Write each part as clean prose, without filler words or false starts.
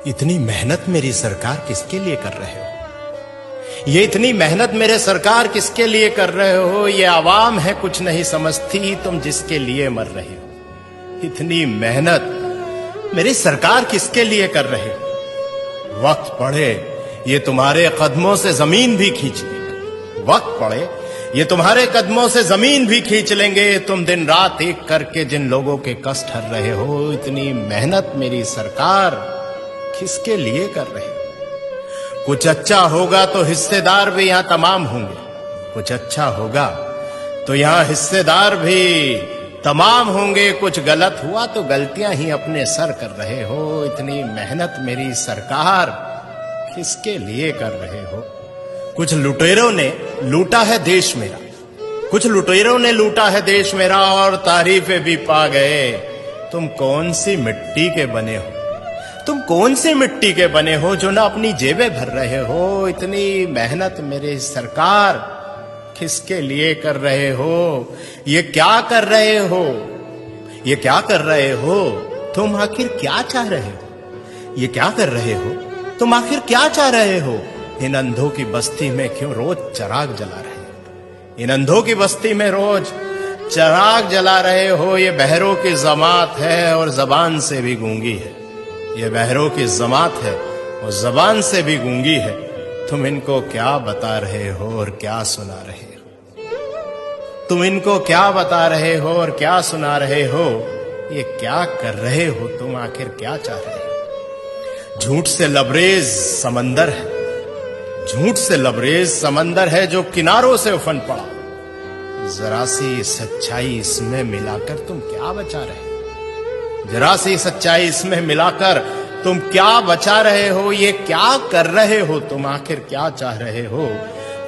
इतनी मेहनत मेरी सरकार किसके लिए कर रहे हो? ये इतनी मेहनत मेरे सरकार किसके लिए कर रहे हो? ये आवाम है कुछ नहीं समझती, तुम जिसके लिए मर रहे हो। इतनी मेहनत मेरी सरकार किसके लिए कर रहे हो? वक्त पड़े ये तुम्हारे कदमों से जमीन भी खींच लेंगे। वक्त पड़े ये तुम्हारे कदमों से जमीन भी खींच लेंगे। तुम दिन रात एक करके जिन लोगों के कष्ट हर रहे हो, इतनी मेहनत मेरी सरकार किसके लिए कर रहे हो? कुछ अच्छा होगा तो हिस्सेदार भी यहां तमाम होंगे। कुछ अच्छा होगा तो यहां हिस्सेदार भी तमाम होंगे। कुछ गलत हुआ तो गलतियां ही अपने सर कर रहे हो। इतनी मेहनत मेरी सरकार किसके लिए कर रहे हो? कुछ लुटेरों ने लूटा है देश मेरा, कुछ लुटेरों ने लूटा है देश मेरा और तारीफें भी पा गए। तुम कौन सी मिट्टी के बने हो? तुम कौन सी मिट्टी के बने हो जो ना अपनी जेबें भर रहे हो? इतनी मेहनत मेरे सरकार किसके लिए कर रहे हो? ये क्या कर रहे हो? ये क्या कर रहे हो? तुम आखिर क्या चाह रहे हो? ये क्या कर रहे हो? तुम आखिर क्या चाह रहे हो? इन अंधों की बस्ती में क्यों रोज चिराग जला रहे हो? इन अंधों की बस्ती में रोज चिराग जला रहे हो। ये बहरों की जमात है और जबान से भी गूंगी है। ये बहरों की जमात है और जबान से भी गूंगी है। तुम इनको क्या बता रहे हो और क्या सुना रहे हो? तुम इनको क्या बता रहे हो और क्या सुना रहे हो? ये क्या कर रहे हो? तुम आखिर क्या चाह रहे हो? झूठ से लबरेज समंदर है, झूठ से लबरेज समंदर है जो किनारों से उफन पड़ा। जरा सी सच्चाई इसमें मिलाकर तुम क्या बचा रहे हो? जरा सी सच्चाई इसमें मिलाकर तुम क्या बचा रहे हो? ये क्या कर रहे हो? तुम आखिर क्या चाह रहे हो?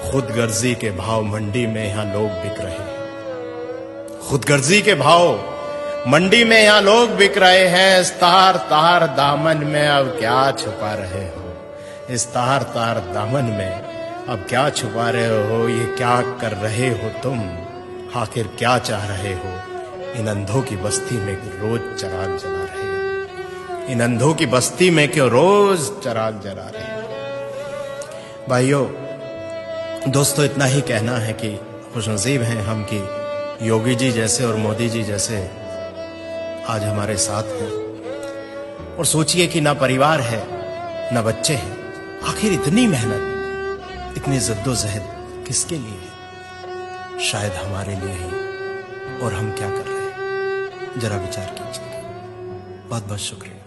खुदगर्जी के भाव मंडी में यहां लोग बिक रहे हैं। खुदगर्जी के भाव मंडी में यहां लोग बिक रहे हैं। इस तार तार दामन में अब क्या छुपा रहे हो? इस तार तार दामन में अब क्या छुपा रहे हो? ये क्या कर रहे हो तुम? आखिर क्या चाह रहे हो? इन अंधों की बस्ती में रोज चिराग जला रहे हो। इन अंधों की बस्ती में क्यों रोज चिराग जला रहे हो? भाइयों दोस्तों, इतना ही कहना है कि खुशनसीब हैं हम कि योगी जी जैसे और मोदी जी जैसे आज हमारे साथ हैं। और सोचिए कि ना परिवार है ना बच्चे हैं। आखिर इतनी मेहनत, इतनी जद्दोजहद किसके लिए है? शायद हमारे लिए ही। और हम क्या कर रहे हैं जरा विचार कीजिए। बहुत बहुत शुक्रिया।